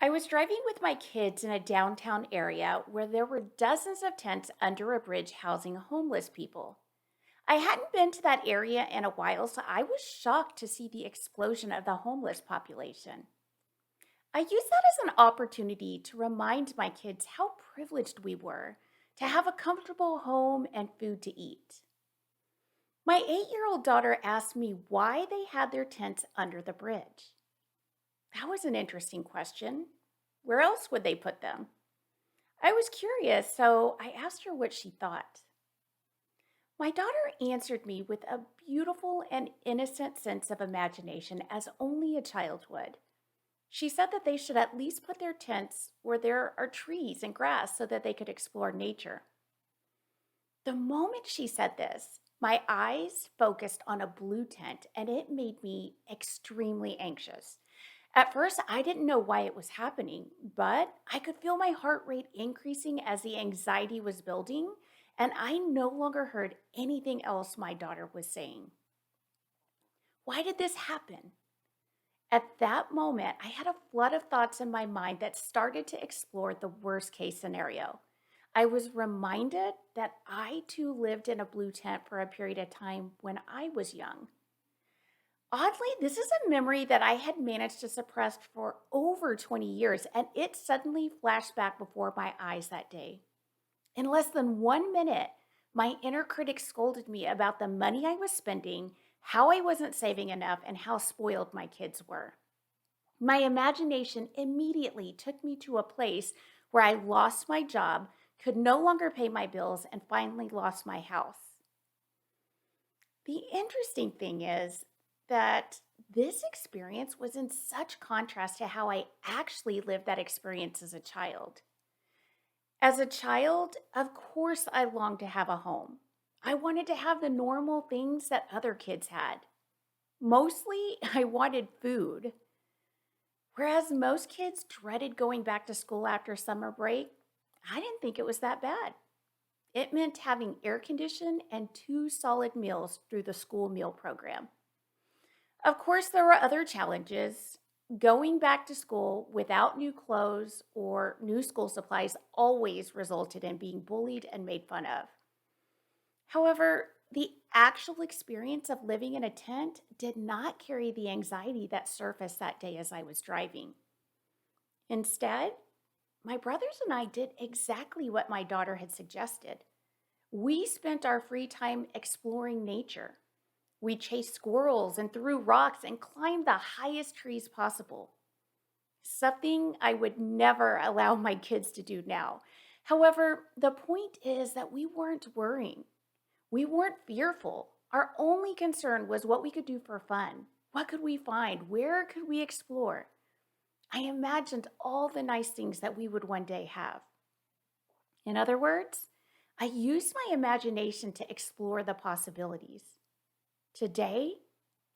I was driving with my kids in a downtown area where there were dozens of tents under a bridge housing homeless people. I hadn't been to that area in a while, so I was shocked to see the explosion of the homeless population. I used that as an opportunity to remind my kids how privileged we were to have a comfortable home and food to eat. My 8-year-old daughter asked me why they had their tents under the bridge. That was an interesting question. Where else would they put them? I was curious, so I asked her what she thought. My daughter answered me with a beautiful and innocent sense of imagination, as only a child would. She said that they should at least put their tents where there are trees and grass so that they could explore nature. The moment she said this, my eyes focused on a blue tent and it made me extremely anxious. At first, I didn't know why it was happening, but I could feel my heart rate increasing as the anxiety was building, and I no longer heard anything else my daughter was saying. Why did this happen? At that moment, I had a flood of thoughts in my mind that started to explore the worst case scenario. I was reminded that I too lived in a blue tent for a period of time when I was young. Oddly, this is a memory that I had managed to suppress for over 20 years, and it suddenly flashed back before my eyes that day. In less than 1 minute, my inner critic scolded me about the money I was spending, how I wasn't saving enough, and how spoiled my kids were. My imagination immediately took me to a place where I lost my job, could no longer pay my bills, and finally lost my house. The interesting thing is that this experience was in such contrast to how I actually lived that experience as a child. As a child, of course, I longed to have a home. I wanted to have the normal things that other kids had. Mostly, I wanted food. Whereas most kids dreaded going back to school after summer break, I didn't think it was that bad. It meant having air conditioned and two solid meals through the school meal program. Of course, there were other challenges. Going back to school without new clothes or new school supplies always resulted in being bullied and made fun of. However, the actual experience of living in a tent did not carry the anxiety that surfaced that day as I was driving. Instead, my brothers and I did exactly what my daughter had suggested. We spent our free time exploring nature. We chased squirrels and threw rocks and climbed the highest trees possible, something I would never allow my kids to do now. However, the point is that we weren't worrying. We weren't fearful. Our only concern was what we could do for fun. What could we find? Where could we explore? I imagined all the nice things that we would one day have. In other words, I used my imagination to explore the possibilities. Today,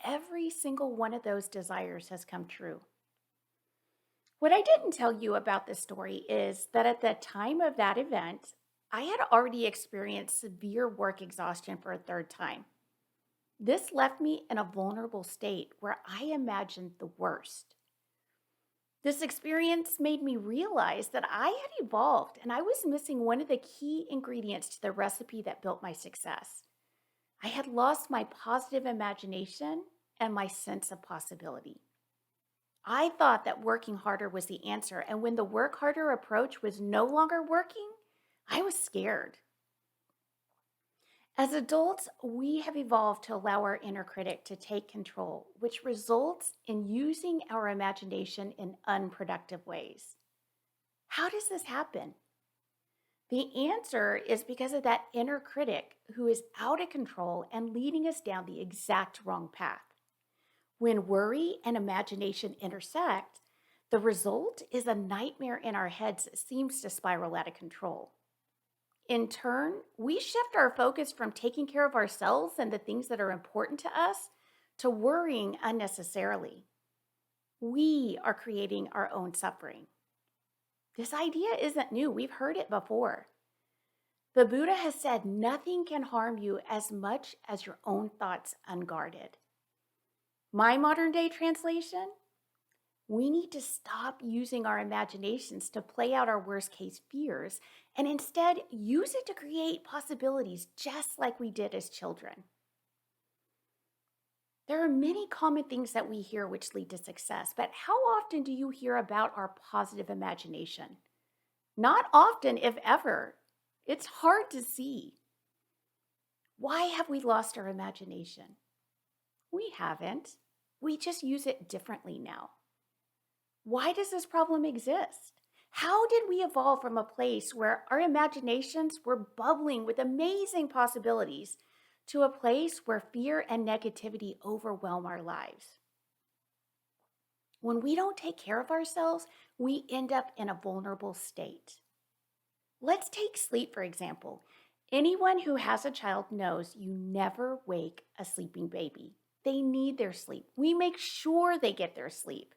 every single one of those desires has come true. What I didn't tell you about this story is that at the time of that event, I had already experienced severe work exhaustion for a third time. This left me in a vulnerable state where I imagined the worst. This experience made me realize that I had evolved and I was missing one of the key ingredients to the recipe that built my success. I had lost my positive imagination and my sense of possibility. I thought that working harder was the answer, and when the work harder approach was no longer working, I was scared. As adults, we have evolved to allow our inner critic to take control, which results in using our imagination in unproductive ways. How does this happen? The answer is because of that inner critic who is out of control and leading us down the exact wrong path. When worry and imagination intersect, the result is a nightmare in our heads that seems to spiral out of control. In turn, we shift our focus from taking care of ourselves and the things that are important to us to worrying unnecessarily. We are creating our own suffering. This idea isn't new, we've heard it before. The Buddha has said nothing can harm you as much as your own thoughts unguarded. My modern day translation: We need to stop using our imaginations to play out our worst case fears and instead use it to create possibilities just like we did as children. There are many common things that we hear which lead to success, but how often do you hear about our positive imagination? Not often, if ever. It's hard to see. Why have we lost our imagination? We haven't. We just use it differently now. Why does this problem exist? How did we evolve from a place where our imaginations were bubbling with amazing possibilities to a place where fear and negativity overwhelm our lives? When we don't take care of ourselves, we end up in a vulnerable state. Let's take sleep, for example. Anyone who has a child knows you never wake a sleeping baby. They need their sleep. We make sure they get their sleep.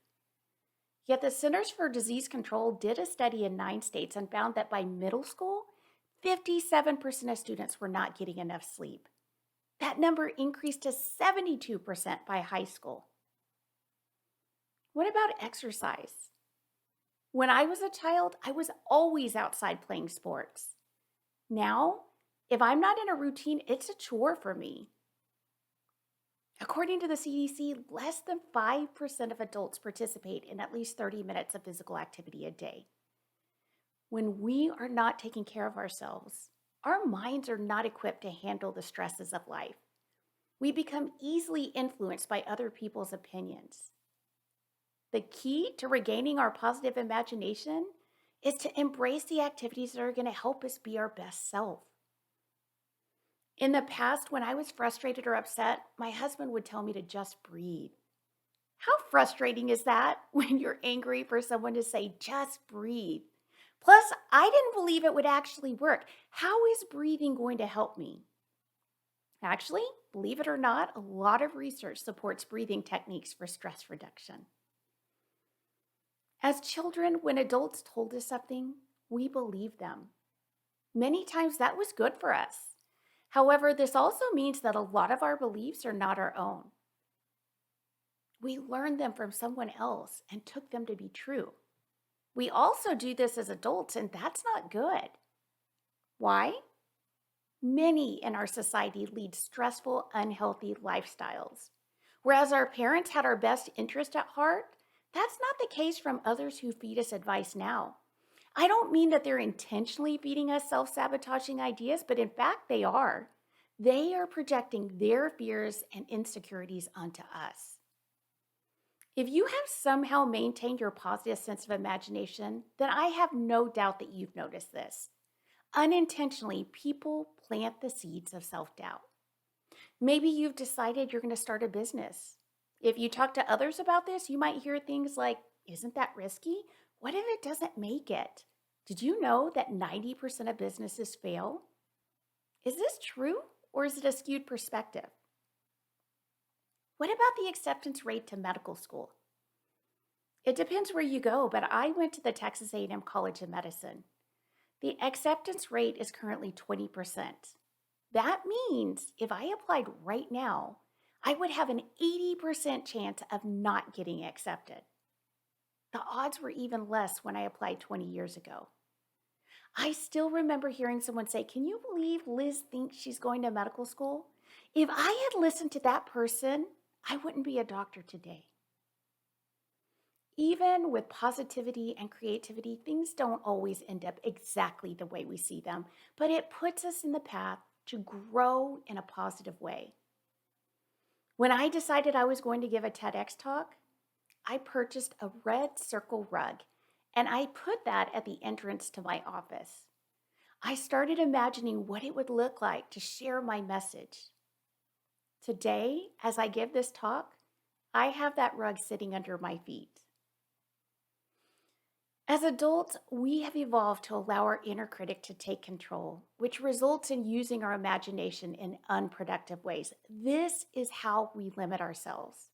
Yet the Centers for Disease Control did a study in 9 states and found that by middle school, 57% of students were not getting enough sleep. That number increased to 72% by high school. What about exercise? When I was a child, I was always outside playing sports. Now, if I'm not in a routine, it's a chore for me. According to the CDC, less than 5% of adults participate in at least 30 minutes of physical activity a day. When we are not taking care of ourselves, our minds are not equipped to handle the stresses of life. We become easily influenced by other people's opinions. The key to regaining our positive imagination is to embrace the activities that are going to help us be our best self. In the past, when I was frustrated or upset, my husband would tell me to just breathe. How frustrating is that when you're angry for someone to say, just breathe? Plus, I didn't believe it would actually work. How is breathing going to help me? Actually, believe it or not, a lot of research supports breathing techniques for stress reduction. As children, when adults told us something, we believed them. Many times that was good for us. However, this also means that a lot of our beliefs are not our own. We learned them from someone else and took them to be true. We also do this as adults, and that's not good. Why? Many in our society lead stressful, unhealthy lifestyles. Whereas our parents had our best interest at heart, that's not the case from others who feed us advice now. I don't mean that they're intentionally feeding us self-sabotaging ideas, but in fact they are. They are projecting their fears and insecurities onto us. If you have somehow maintained your positive sense of imagination, then I have no doubt that you've noticed this. Unintentionally, people plant the seeds of self-doubt. Maybe you've decided you're going to start a business. If you talk to others about this, you might hear things like, isn't that risky? What if it doesn't make it? Did you know that 90% of businesses fail? Is this true, or is it a skewed perspective? What about the acceptance rate to medical school? It depends where you go, but I went to the Texas A&M College of Medicine. The acceptance rate is currently 20%. That means if I applied right now, I would have an 80% chance of not getting accepted. The odds were even less when I applied 20 years ago. I still remember hearing someone say, can you believe Liz thinks she's going to medical school? If I had listened to that person, I wouldn't be a doctor today. Even with positivity and creativity, things don't always end up exactly the way we see them, but it puts us in the path to grow in a positive way. When I decided I was going to give a TEDx talk, I purchased a red circle rug and I put that at the entrance to my office. I started imagining what it would look like to share my message. Today, as I give this talk, I have that rug sitting under my feet. As adults, we have evolved to allow our inner critic to take control, which results in using our imagination in unproductive ways. This is how we limit ourselves.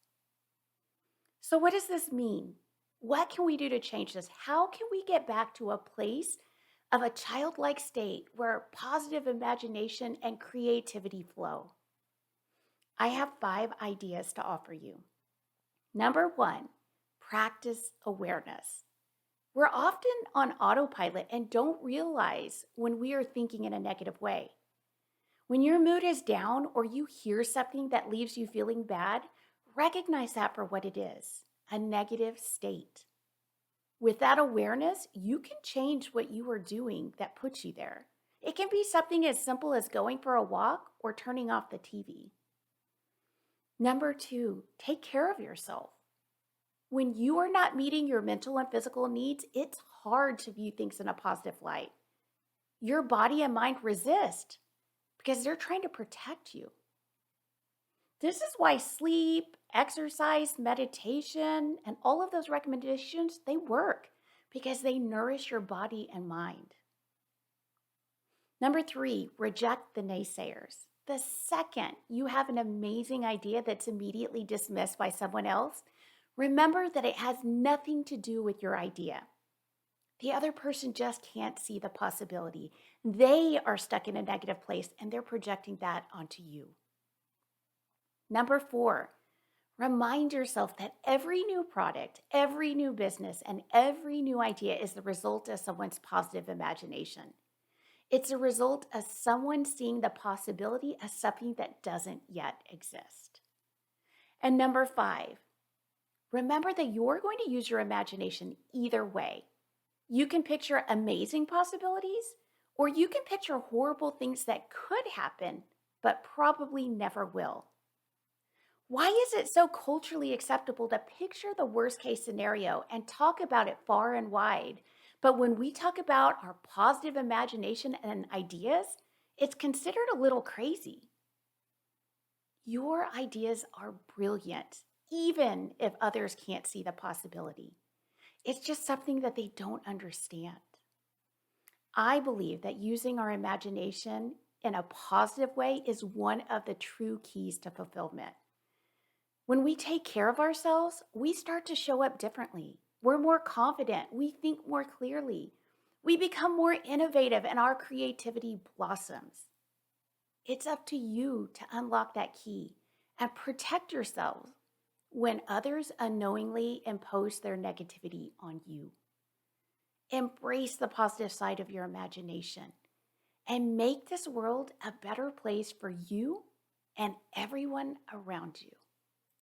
So what does this mean? What can we do to change this? How can we get back to a place of a childlike state where positive imagination and creativity flow? I have 5 ideas to offer you. Number 1, Practice awareness. We're often on autopilot and don't realize when we are thinking in a negative way. When your mood is down or you hear something that leaves you feeling bad, recognize that for what it is, a negative state. With that awareness, you can change what you are doing that puts you there. It can be something as simple as going for a walk or turning off the TV. Number two, take care of yourself. When you are not meeting your mental and physical needs, it's hard to view things in a positive light. Your body and mind resist because they're trying to protect you. This is why sleep, exercise, meditation, and all of those recommendations, they work because they nourish your body and mind. Number three, reject the naysayers. The second you have an amazing idea that's immediately dismissed by someone else, remember that it has nothing to do with your idea. The other person just can't see the possibility. They are stuck in a negative place and they're projecting that onto you. Number four, remind yourself that every new product, every new business, and every new idea is the result of someone's positive imagination. It's a result of someone seeing the possibility of something that doesn't yet exist. And number five, remember that you're going to use your imagination either way. You can picture amazing possibilities, or you can picture horrible things that could happen, but probably never will. Why is it so culturally acceptable to picture the worst case scenario and talk about it far and wide? But when we talk about our positive imagination and ideas, it's considered a little crazy. Your ideas are brilliant, even if others can't see the possibility. It's just something that they don't understand. I believe that using our imagination in a positive way is one of the true keys to fulfillment. When we take care of ourselves, we start to show up differently. We're more confident. We think more clearly. We become more innovative and our creativity blossoms. It's up to you to unlock that key and protect yourselves when others unknowingly impose their negativity on you. Embrace the positive side of your imagination and make this world a better place for you and everyone around you.